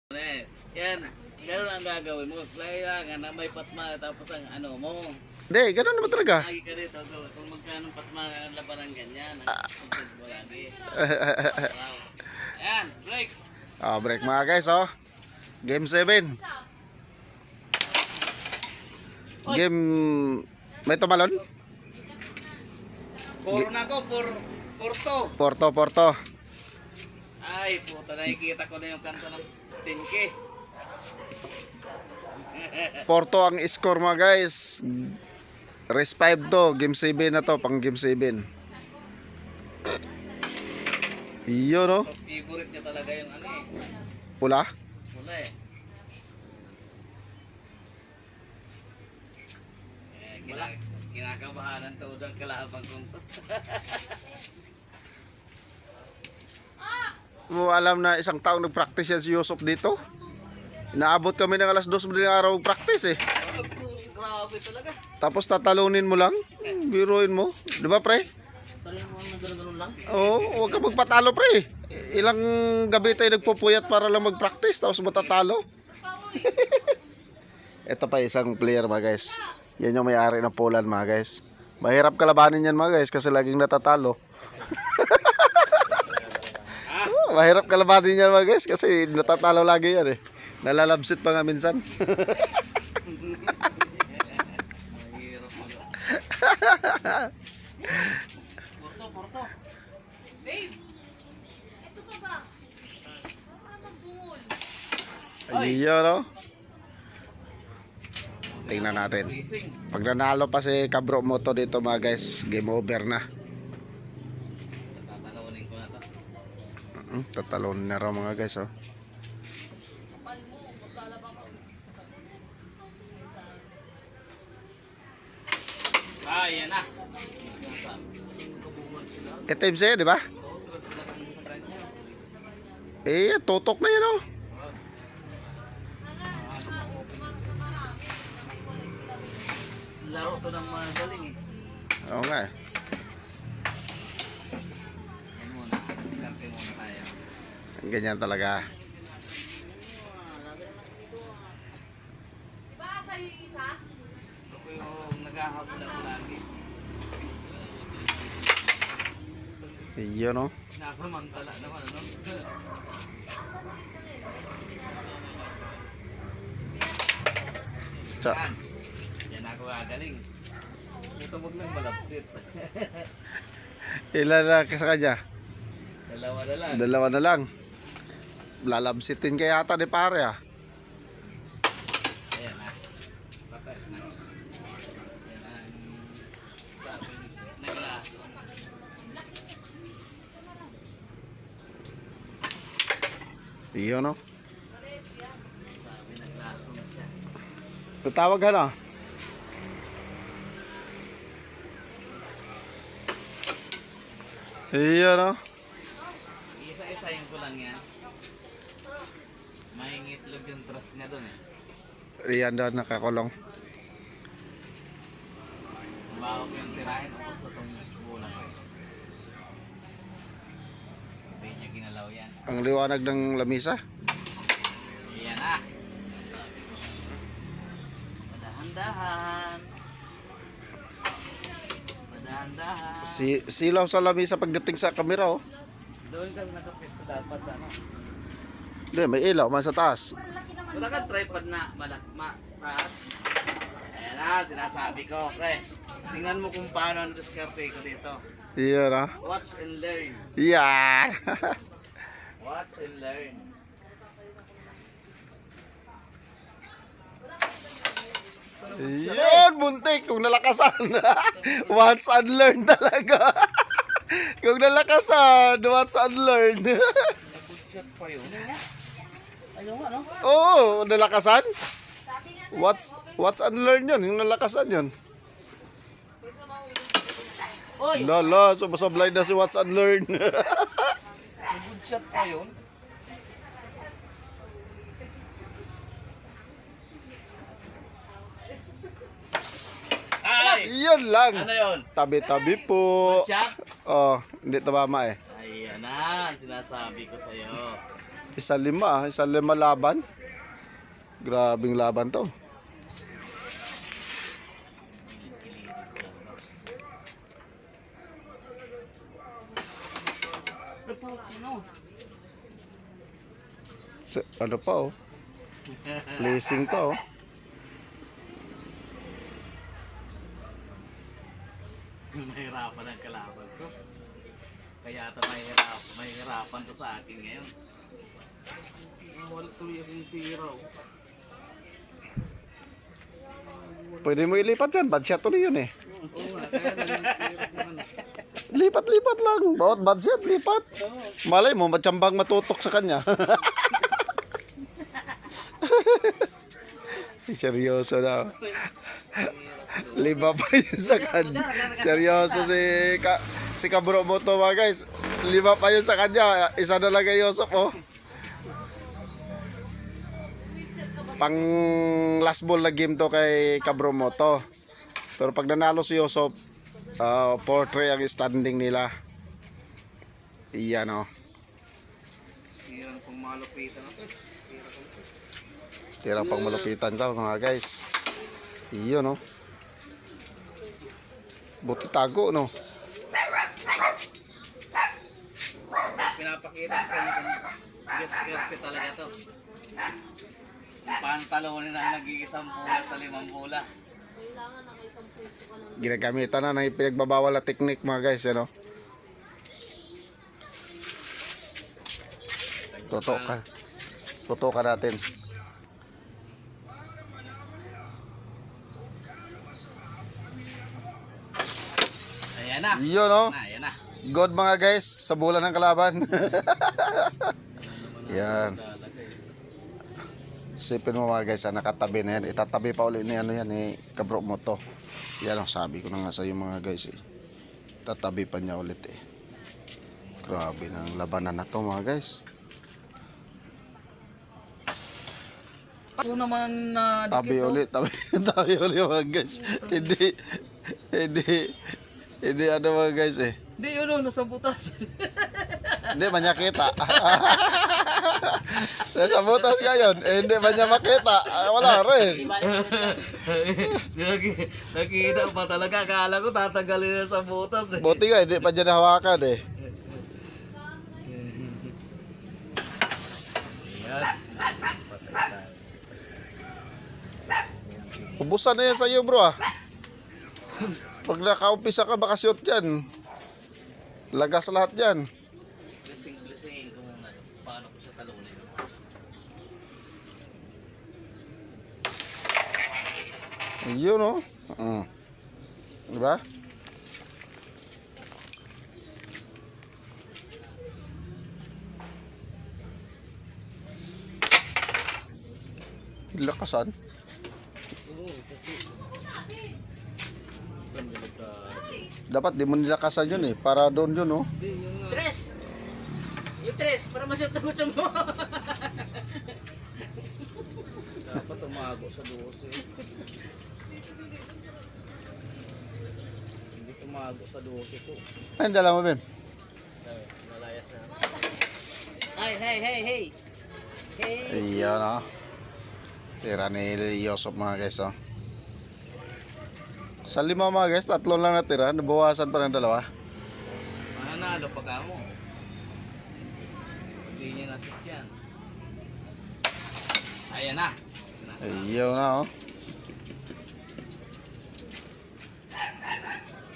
Yan, gano'n ang gagawin mo. Kailangan na may patma tapos ang ano mo. Hindi, gano'n naman talaga. Lagi ka dito, kung magkano patma ang laban ng ganyan. Ang mo lagi. Yan, break. Break mga guys, oh. Game 7. Game... May tumalon? Puro na ko, Porto. Porto. Ay, puta, nakikita ko na yung kanto ng 10K. Porto ang score mga guys. Race 5 to. Game 7 na to. Pang game 7. Iyo no? Favorite niya talaga yung ano eh. Pula? Pula eh. Kinakabahanan to ang kalabang kong to. Mo alam na isang taong nag-practice yan si Yusuf dito. Inaabot kami ng alas 2 madaling araw practice eh. Grabe talaga. Tapos tatalunin mo lang. Biruin mo. Di ba pre? Parang mo na gano'n lang. Oo, huwag ka magpatalo pre. Ilang gabi tayo nagpupuyat para lang mag-practice tapos matatalo. Ito pa isang player mga guys. Yan yung may-ari ng Poland mga guys. Mahirap kalabanin yan mga guys kasi laging natatalo. Mahirap kalabanin yan mga guys kasi natatalo lagi yan eh. Nalalabsit pa nga minsan. Porto. Babe! Ito pa ba? Para magbungol. Ayun no? Tingnan natin. Pag nanalo pa si Cabro Moto dito mga guys, game over na. Tatalonin ko na to. Tatalon na raw mga guys oh. Kapal mo, maglalaba ka. Yan na. Team sa'yo, di ba? Tutok na yan oh. Laro to ng mga galing eh. Oo nga eh. Yan muna, siskarte muna tayo. Ganyan talaga. Di ba sa'yo yung isa? Gusto ko yung naghahabol ako lagi. Ayun oh. Nasamantala naman ano. Yan. Yan ako gagaling. Ito wag nang malapsit. Ilan na sa kanya? Dalawa na lang. Dalawa na lang. Lalabsitin kaya yata ni pare ah. Ayan na. Bakit na. Yan ang sabi naglaso. Ayun oh. Sabi naglaso na siya. Tatawag ka na. Ayun oh. Isa-isayin ko lang yan. Mahingitlog yung trust niya doon eh. Riyan daw nakakulong. Bago ko yung tirahin ako sa itong bulang ko. Hindi niya ginalaw yan. Ang liwanag ng lamisa. Yan na. Madahan-dahan. Madahan-dahan. Silaw sa lamisa pagdating sa kamera oh. Doon ka nakapesto dapat sa ano. Hindi, may ilaw man sa taas. Wala kang tripod na taas. Ayan na, sinasabi ko. Okay. Tingnan mo kung paano ang diskarte ko dito. Iyan ah. Watch and learn. Yan. Watch and learn. Yan, buntik. Kung nalakasan. Watch and learn talaga. Kung nalakasan, watch and learn. Good shot pa yun. Ayun nga no? Oo, nalakasan. Watch and learn yun. Yung nalakasan yun. Oy! Lala, sumasablay na si watch and learn. Good shot pa yun. Ay! Yan lang. Ano yun? Tabi-tabi po. Shot? Oh, hindi tabama eh. Ayan na, sinasabi ko sa'yo. 1-5 laban. Grabing laban to. Ano? Ano pa oh. Placing pa oh. Mahirapan ang kalaban ko. Kaya ito mahirapan to sa akin ngayon. Wala tuloy akong tira. Pwede mo ilipat yan. Bad shot tuloy yun eh. Oo nga, kaya nagtira. Lipat-lipat lang. Bawat bad shot, lipat. Malay mo, matsambang matutok sa kanya. Seryoso na. Lima pa yun sa kanya. Seryoso si Kabro Moto mga guys. 5 pa yun sa kanya. Isa na lang kay Yosop oh. Pang last ball na game to kay Kabro Moto. Pero pag nanalo si Yosop, 4-3 ang standing nila. Iyan oh. Hirang pang malupitan ako. Tira pang malupitan ka mga guys. Iyon oh. Buti tago no. Pinapakita ko sa inyo kung diskarte talaga to. Pantalonin na nag-iisang bola sa 5 bola. Kailangan na may 10 puso ka ng Ginagamitan na ng pinagbabawal na technique mga guys, ano? Tutok ka natin. Ayan na. Iyon oh. Ayan na. God mga guys, sa bola ng kalaban. Yan. Isipin mo mga guys, nakatabi na yan. Itatabi pa ulit ni ano yan, ni Kabro Moto. Yan ang sabi ko na nga sa iyo mga guys eh. Tatabi pa niya ulit eh. Grabe ng labanan na to mga guys. Ako naman na Tabi ulit, tabi ulit mga guys. Hindi ano mga guys eh. Hindi yun o, nasa butas. Hindi man niya kita. Nasa butas ka yun. Hindi man niya makita. Wala rin. Nakita pa talaga. Akala ko tatagalin na sa butas eh. Buti nga, hindi pa niya nahawakan eh. Ayan. Ubusan na yan sa iyo bro ah. Pag nakaumpisa ka, baka shoot yan. Lagas lahat yan. Blessing ko muna. Paano ko siya talunin? Yun oh. Diba? Lakasan. Dapat di mo nilakasan yun eh. Para doon yun oh. Tres! Yung tres, para masyot na mo. Dapat umago sa 12. Hindi tumago sa 12 to. Ay, dala mo Ben. Nalayas na. Ay, hey! Hey! Iyan oh. Tira ni Yosop mga guys oh. Sa 5 mga guys, 3 lang natira. Nabawasan pa ng 2. Mananalo pa ka mo. Hindi niya nasit yan. Ayan na. Iyan na oh.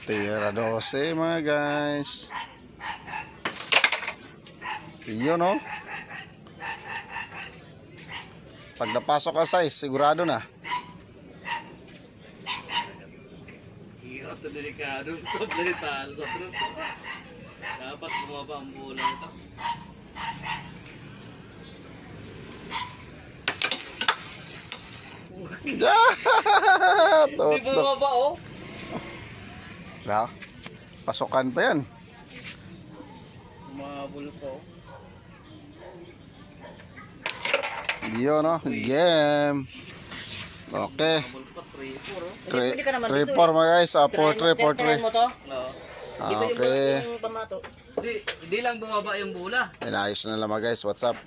Tira 12 mga guys. Iyon oh. Pag napasok ka size, sigurado na. Hirap na delikado. Ito, delikado sa tres. Dapat bumaba ang bola ito. Hindi Toto. bumaba oh. Ha? Pasukan pa yan. Umabol pa oh. Iyon oh. Game. Okay. Umabol pa 3-4 oh. 3-4 mga guys. 4-3, 4-3. mo to? No. Okay. Yung pamato. Hindi lang bumaba yung bola. Inayos na lang mga guys. What's up?